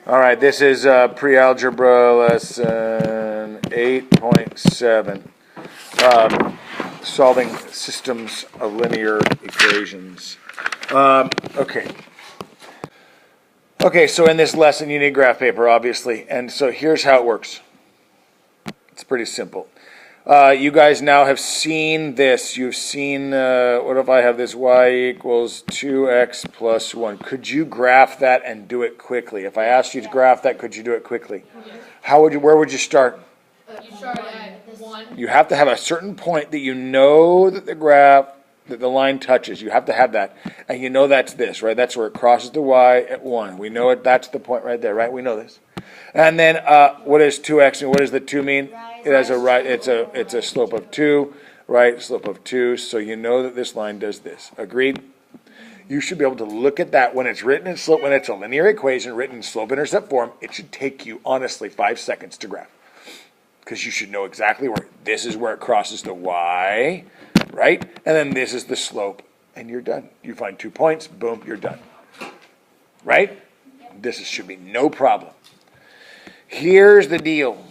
All right, this is Pre-Algebra lesson 8.7, solving systems of linear equations. Okay, so in this lesson you need graph paper, obviously, and so here's how it works. It's pretty simple. You guys now have seen this. You've seen, what if I have this y equals 2x plus 1? Could you graph that and do it quickly? If I asked you to graph that, could you do it quickly? How would you? Where would you start? You start at 1. You have to have a certain point that you know that that the line touches. You have to have that. And you know that's this, right? That's where it crosses the y at 1. We know it. That's the point right there, right? We know this. And then what is 2x and what does the 2 mean? It has a right. It's a slope of 2, right? Slope of 2. So you know that this line does this. Agreed? You should be able to look at that when it's written in slope, when it's a linear equation written in slope-intercept form. It should take you honestly 5 seconds to graph, because you should know exactly where this is where it crosses the y, right? And then this is the slope, and you're done. You find 2 points, boom, you're done, right? Should be no problem. Here's the deal.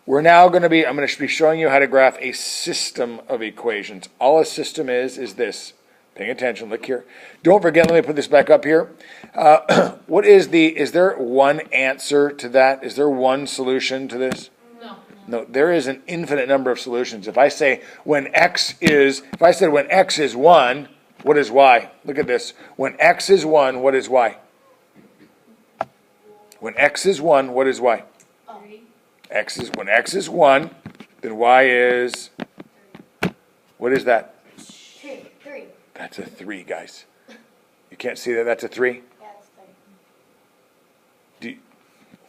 I'm going to be showing you how to graph a system of equations. All a system is this. Paying attention, look here. Don't forget, let me put this back up here. Is there one answer to that? Is there one solution to this? No, there is an infinite number of solutions. If I say when x is 1, what is y? Look at this. When x is 1, what is y? When x is 1, what is y? When x is 1, then y is, what is that? 3. That's a 3, guys. You can't see that? That's a 3? Yeah, it's 3.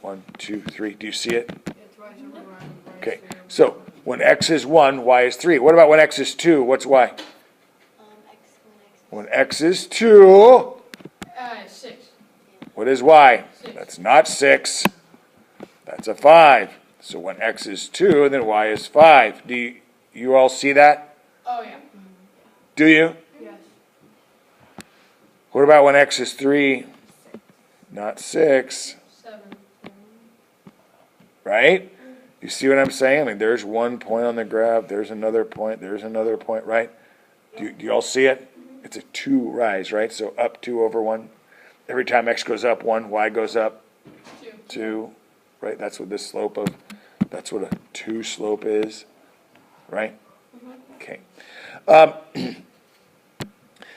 1, 2, 3. Do you see it? It's right over right. Okay. So when x is 1, y is 3. What about when x is 2? What's y? When x is 2, 6. what is y? 6. That's not 6. That's a 5. So when x is 2, then y is 5. Do you all see that? Oh, yeah. Do you? Yes. What about when x is 3? Not 6. 7. Right? You see what I'm saying? I mean, there's one point on the graph. There's another point. There's another point, right? Do you all see it? It's a 2 rise, right? So up 2 over 1. Every time x goes up 1, y goes up 2. Right? That's what that's what a 2 slope is. Right? Okay.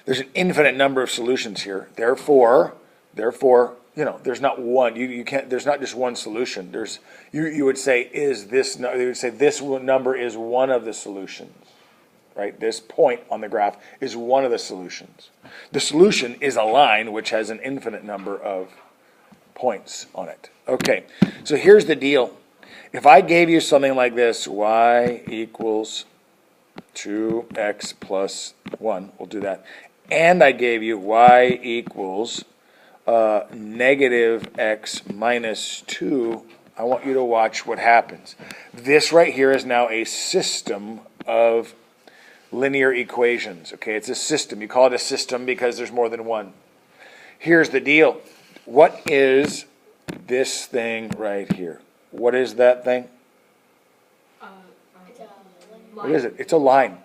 There's an infinite number of solutions here. Therefore, there's not one. You can't. There's not just one solution. You would say this number is one of the solutions, right? This point on the graph is one of the solutions. The solution is a line which has an infinite number of points on it. Okay, so here's the deal. If I gave you something like this, y equals 2x plus 1, we'll do that, and I gave you y equals negative x minus 2, I want you to watch what happens. This right here is now a system of linear equations. Okay, it's a system. You call it a system because there's more than one. Here's the deal. What is this thing right here? What is that thing? What is it? It's a line.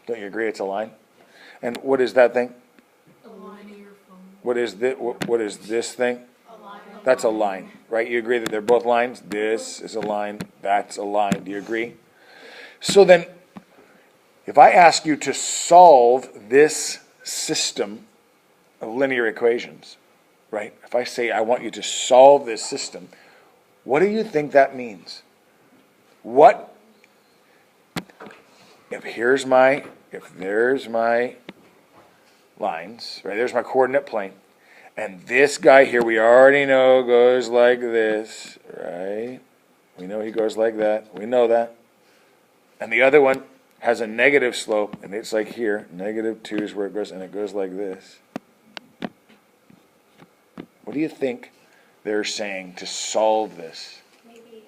Don't you agree it's a line? And what is that thing? What is this thing? That's a line, right? You agree that they're both lines? This is a line. That's a line. Do you agree? So then, if I ask you to solve this system of linear equations, right? If I say I want you to solve this system, what do you think that means? If there's my lines, right? There's my coordinate plane. And this guy here, we already know goes like this, right? We know he goes like that. We know that. And the other one has a negative slope, and it's like here. Negative 2 is where it goes, and it goes like this. What do you think they're saying to solve this? Maybe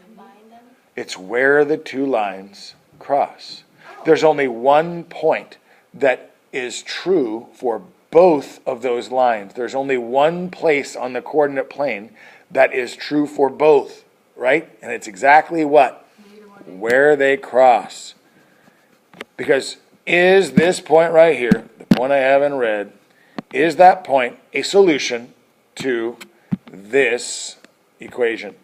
combine them? It's where the 2 lines cross. There's only one point that is true for both of those lines. There's only one place on the coordinate plane that is true for both, right? And it's exactly what? Where they cross. Because is this point right here, the point I have in red, is that point a solution to this equation?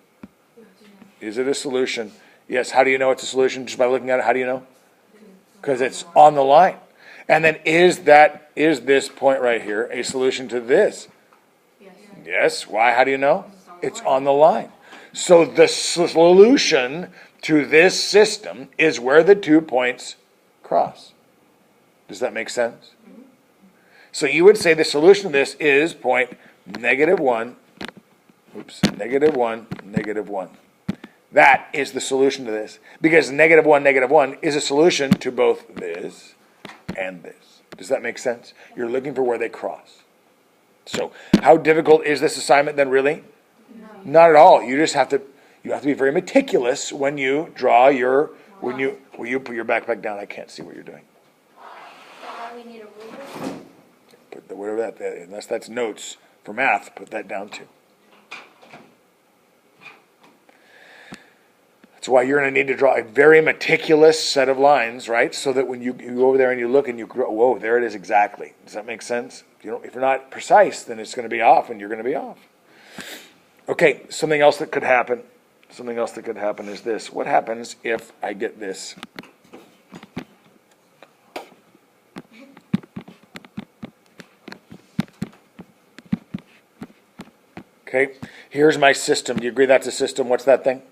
Is it a solution? Yes. How do you know it's a solution? Just by looking at it, how do you know? Because it's on the line. And then is this point right here a solution to this? Yes. Yes. Why? How do you know? It's on the line. So the solution to this system is where the 2 points cross. Does that make sense? Mm-hmm. So you would say the solution to this is point -1, -1, -1. That is the solution to this. Because -1, -1 is a solution to both this and this. Does that make sense? You're looking for where they cross. So how difficult is this assignment then really? No. Not at all. You just have to be very meticulous when you draw your, will you put your backpack down? I can't see what you're doing. Now we need a ruler. Put whatever that, unless that's notes for math, put that down too. That's why you're going to need to draw a very meticulous set of lines, right? So that when you go over there and you look and you go, whoa, there it is exactly. Does that make sense? If you're not precise, then it's going to be off and you're going to be off. Okay, something else that could happen. Something else that could happen is this. What happens if I get this? Okay, here's my system. Do you agree that's a system? What's that thing?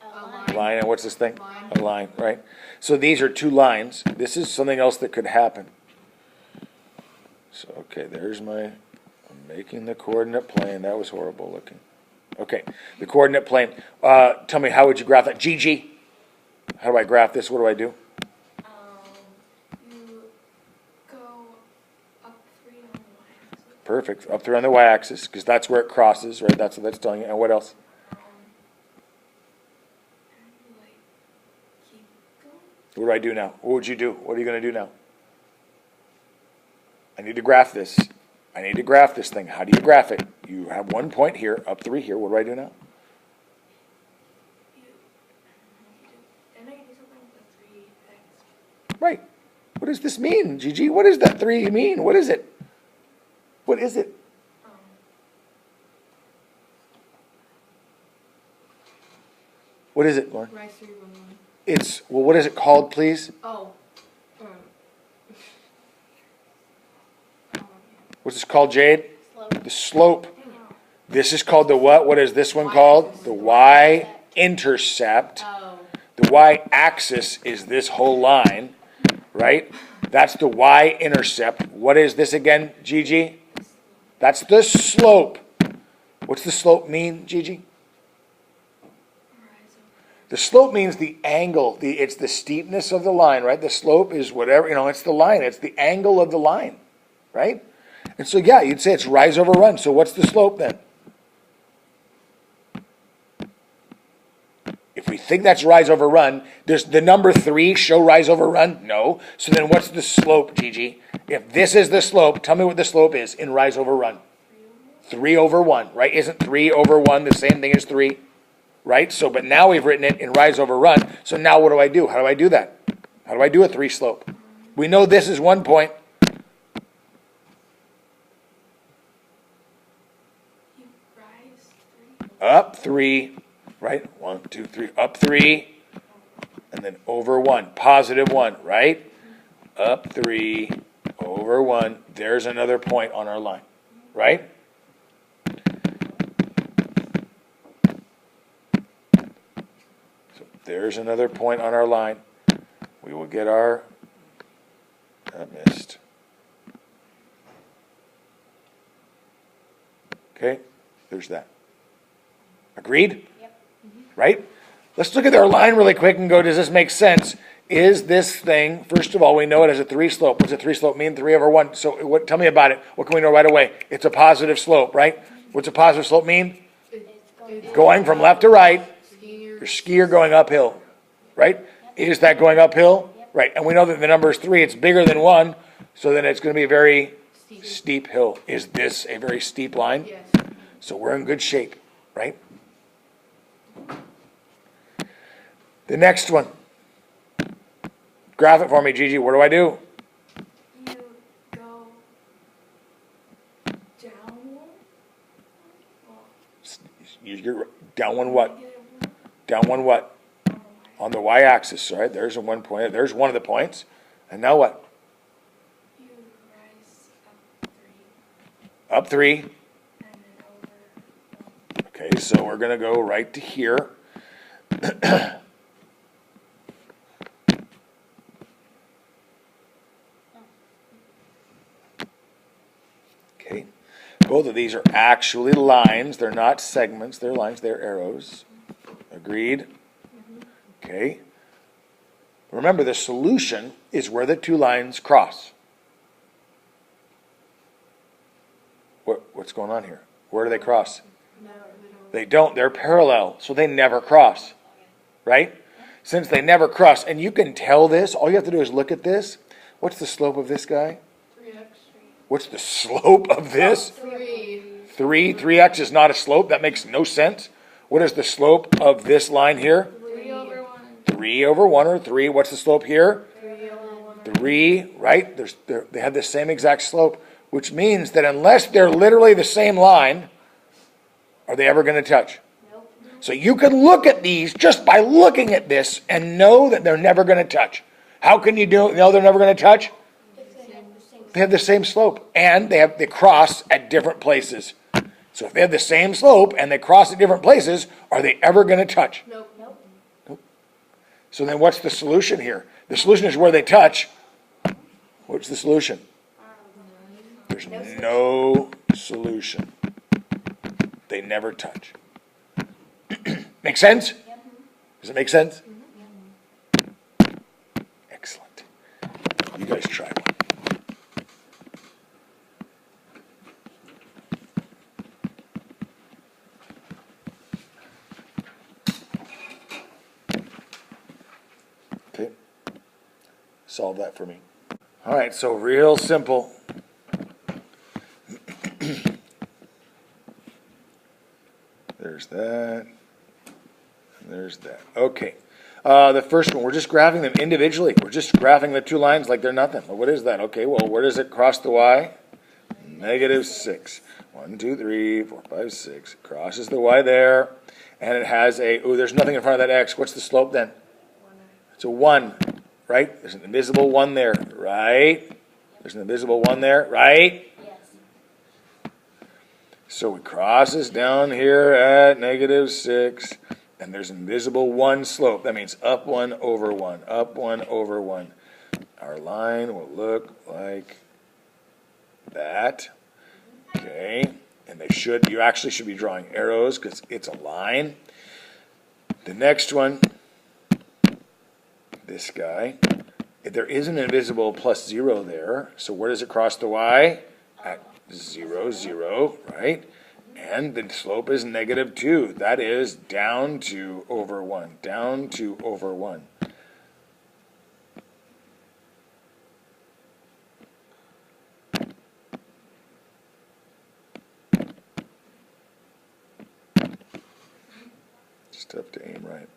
A line. Line. And what's this thing? Line. A line, right? So these are two lines. This is something else that could happen. So, okay, there's I'm making the coordinate plane. That was horrible looking. Okay, the coordinate plane. Tell me, how would you graph that? Gigi, how do I graph this? What do I do? You go up 3 on the y-axis. Perfect. Up 3 on the y-axis, because that's where it crosses, right? That's what that's telling you. And what else? Keep going. What do I do now? What would you do? What are you going to do now? I need to graph this. I need to graph this thing. How do you graph it? You have 1 point here, up 3 here. What do I do now? Then I can do something with the 3x. Right. What does this mean, Gigi? What does that 3 mean? What is it? What is it? What is it, Lauren? Rise 3 1 1. It's, well, what is it called, please? Oh. What's this called, Jade? Slope. The slope. This is called the what? What is this one called? The y-intercept. Oh. The y-axis is this whole line, right? That's the y-intercept. What is this again, Gigi? That's the slope. What's the slope mean, Gigi? The slope means the angle. It's the steepness of the line, right? The slope is whatever, it's the line. It's the angle of the line, right? And so, yeah, you'd say it's rise over run. So what's the slope then? If we think that's rise over run, does the number 3 show rise over run? No. So then what's the slope, Gigi? If this is the slope, tell me what the slope is in rise over run. 3 over 1, right? Isn't 3 over 1 the same thing as 3? Right? So, but now we've written it in rise over run. So now what do I do? How do I do that? How do I do a 3 slope? We know this is 1 point. You rise 3. Up 3, right? 1, 2, 3, up 3, and then over 1, positive 1, right? Up 3, over 1. There's another point on our line, right? So there's another point on our line. We will get our, I missed. Okay, there's that. Agreed? Yep. Right? Let's look at our line really quick and go, does this make sense? Is this thing, first of all, we know it has a 3 slope. What's a 3 slope mean? 3 over 1. So tell me about it. What can we know right away? It's a positive slope, right? What's a positive slope mean? It's Going from left to right. Skier. Your skier going uphill, right? Is that going uphill? Right. And we know that the number is 3. It's bigger than 1. So then it's going to be very Steep hill. Is this a very steep line? Yes. So we're in good shape, right? The next one. Graph it for me, Gigi. What do I do? You go down one. Well, You're down one what? negative one Down one what? on the y. On the y-axis, right? There's a 1 point. There's one of the points. And now what? You rise up 3 Up 3. and then over 1. Okay, so we're going to go right to here. Okay. Both of these are actually lines. They're not segments. They're lines. They're arrows. Agreed? Okay. Remember, the solution is where the two lines cross. What's going on here? Where do they cross? No, They don't. They're parallel, so they never cross. Right? Since they never cross, and you can tell this, all you have to do is look at this. What's the slope of this guy? 3x. What's the slope of this? 3. 3x is not a slope. That makes no sense. What is the slope of this line here? 3 over 1. 3 over 1 or 3. What's the slope here? 3 over 1. 3, right? They have the same exact slope, which means that unless they're literally the same line, are they ever going to touch? Nope. So you can look at these just by looking at this and know that they're never going to touch. How can you know they're never going to touch? They have the same slope, and they cross at different places. So if they have the same slope and they cross at different places, are they ever going to touch? Nope. So then what's the solution here? The solution is where they touch. What's the solution? There's no solution. They never touch. Make sense? Does it make sense? Excellent. You guys try one. Okay. Solve that for me. All right, so real simple. There's that. And there's that. Okay. The first one, we're just graphing them individually. We're just graphing the two lines like they're nothing. Well, what is that? Okay, well, where does it cross the y? -6. 1, 2, 3, 4, 5, 6. It crosses the y there. And it has there's nothing in front of that x. What's the slope then? It's a 1, right? There's an invisible 1 there, right? There's an invisible 1 there, right? So it crosses down here at -6, and there's an invisible 1 slope. That means up 1 over 1, up 1 over 1. Our line will look like that. Okay, and you actually should be drawing arrows because it's a line. The next one, this guy, there is an invisible +0 there. So where does it cross the y? At 0, 0, right? And the slope is -2. That is down 2 over 1. Down 2 over 1. It's tough to aim right.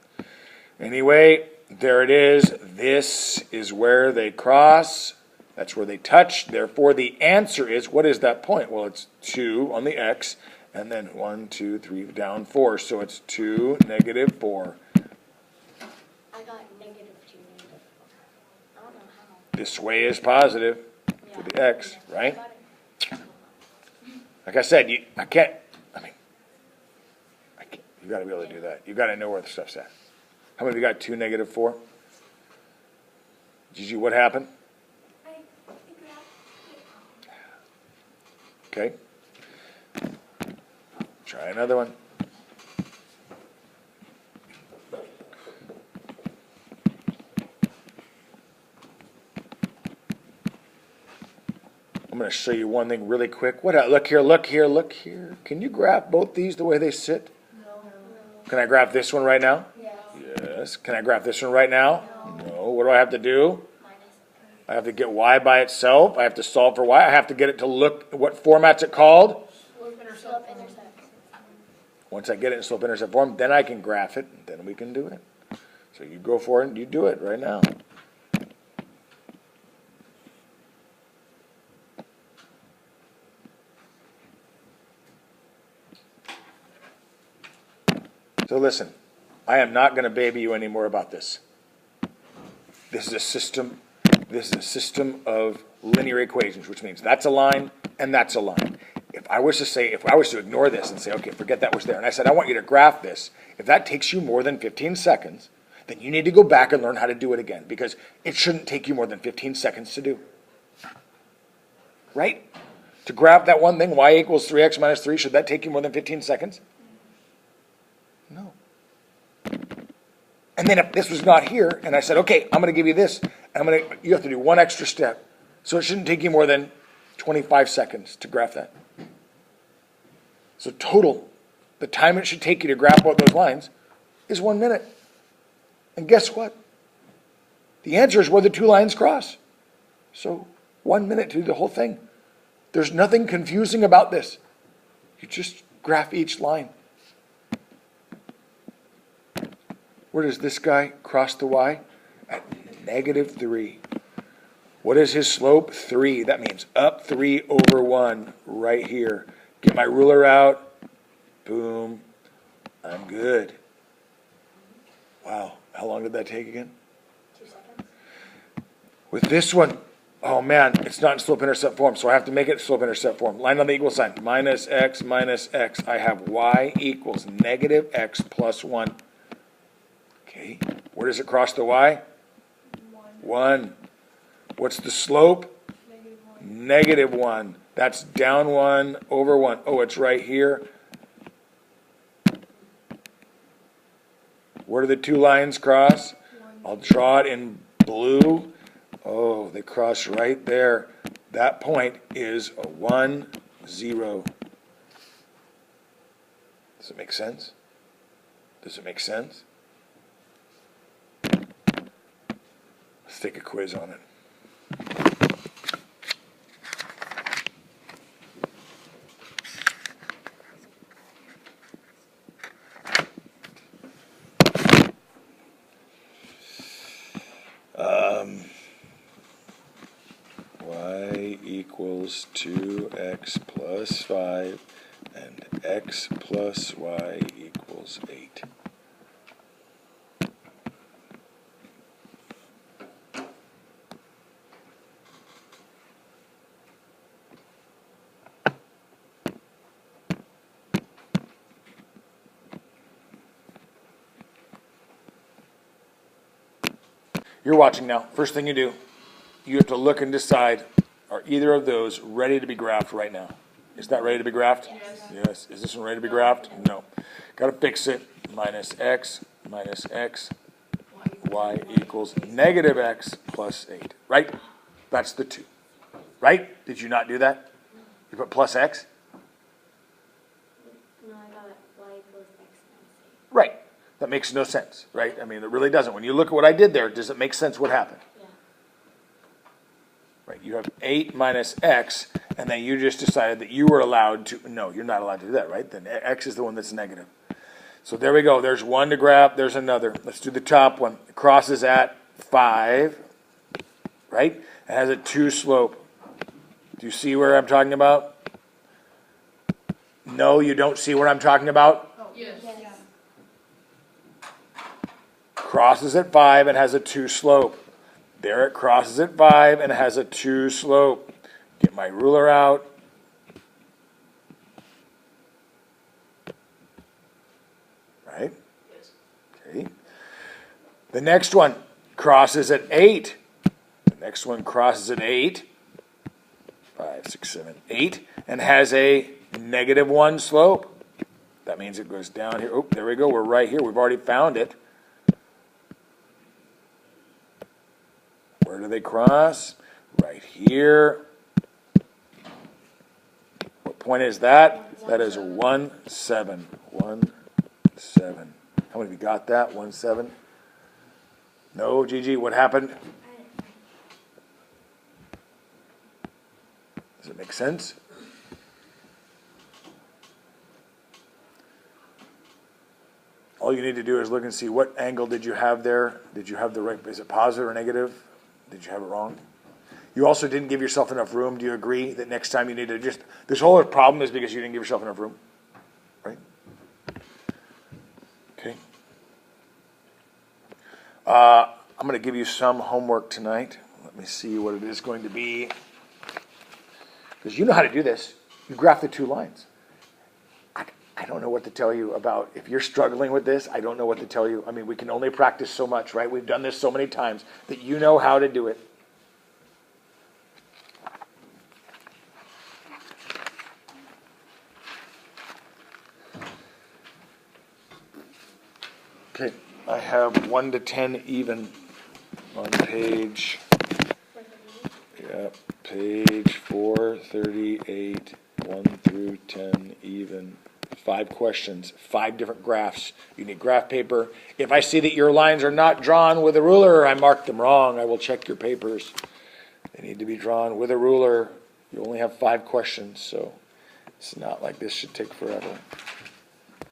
Anyway, there it is. This is where they cross. That's where they touch. Therefore, the answer is, what is that point? Well, it's 2 on the x, and then 1, 2, 3, down 4. So it's 2, -4. I got -2, -4. I don't know how. This way is positive for the x, right? Got it. Like I said, you got to be able to do that. You got to know where the stuff's at. How many of you got 2, -4? Gigi, what happened? I figured out. Okay. Try another one. I'm going to show you one thing really quick. Look here, look here, look here. Can you graph both these the way they sit? No. Can I graph this one right now? Yeah. Yes. Can I graph this one right now? No. What do I have to do? Minus. I have to get y by itself. I have to solve for y. I have to get it to look, what format's it called? Slope intercept. Slope intercept. Once I get it in slope intercept form, then I can graph it, and then we can do it. So you go for it and you do it right now. So listen, I am not going to baby you anymore about this. This is a system. This is a system of linear equations, which means that's a line and that's a line. If I was to ignore this and say, okay, forget that was there, and I said, I want you to graph this, if that takes you more than 15 seconds, then you need to go back and learn how to do it again, because it shouldn't take you more than 15 seconds to do. Right? To graph that one thing, y equals 3x minus 3, should that take you more than 15 seconds? No. And then if this was not here, and I said, okay, I'm going to give you this, you have to do one extra step. So it shouldn't take you more than 25 seconds to graph that. So total, the time it should take you to graph both those lines is 1 minute. And guess what? The answer is where the two lines cross. So 1 minute to do the whole thing. There's nothing confusing about this. You just graph each line. Where does this guy cross the y? At -3. What is his slope? 3. That means up 3 over 1 right here. Get my ruler out. Boom. I'm good. Wow. How long did that take again? 2 seconds. With this one, oh man, it's not in slope-intercept form, so I have to make it slope-intercept form. Line on the equal sign. Minus x minus x. I have y equals -x plus 1. Okay. Where does it cross the y? 1. What's the slope? -1. That's down 1 over 1. Oh, it's right here. Where do the two lines cross? I'll draw it in blue. Oh, they cross right there. That point is a 1, 0. Does it make sense? Does it make sense? Let's take a quiz on it. Y equals 2x plus 5 and x plus y equals 8. You're watching now. First thing you do, you have to look and decide, are either of those ready to be graphed right now? Is that ready to be graphed? Yes. Yes. Is this one ready to be graphed? No. Got to fix it. Minus x, y equals -x plus 8. Right? That's the 2. Right? Did you not do that? You put plus x? No, I got y equals x minus 8. Right. That makes no sense, right? I mean, it really doesn't. When you look at what I did there, does it make sense what happened? Yeah. Right, you have 8 minus x, and then you just decided that you were allowed to, no, you're not allowed to do that, right? Then x is the one that's negative. So there we go. There's one to graph. There's another. Let's do the top one. It crosses at 5, right? It has a 2 slope. Do you see where I'm talking about? No, you don't see what I'm talking about? Yes. Yes. Crosses at 5 and has a 2 slope. There it crosses at 5 and has a 2 slope. Get my ruler out. Right? Yes. Okay. The next one crosses at 8. The next one crosses at 8. 5, 6, 7, 8. And has a -1 slope. That means it goes down here. Oh, there we go. We're right here. We've already found it. Where do they cross? Right here. What point is that? That is 1, 7. 1, 7. How many of you got that? 1, 7? No, Gigi, what happened? Does it make sense? All you need to do is look and see what angle did you have there. Did you have the right, is it positive or negative? Did you have it wrong? You also didn't give yourself enough room. Do you agree that next time you need to just, this whole problem is because you didn't give yourself enough room? Right? Okay. I'm going to give you some homework tonight. Let me see what it is going to be. Because you know how to do this. You graph the two lines. I don't know what to tell you about, if you're struggling with this, I don't know what to tell you. I mean, we can only practice so much, right? We've done this so many times that you know how to do it. Okay, I have 1 to 10 even on page, page 438, 1 through 10 even. 5 questions, 5 different graphs. You need graph paper. If I see that your lines are not drawn with a ruler, I mark them wrong. I will check your papers. They need to be drawn with a ruler. You only have 5 questions, so it's not like this should take forever.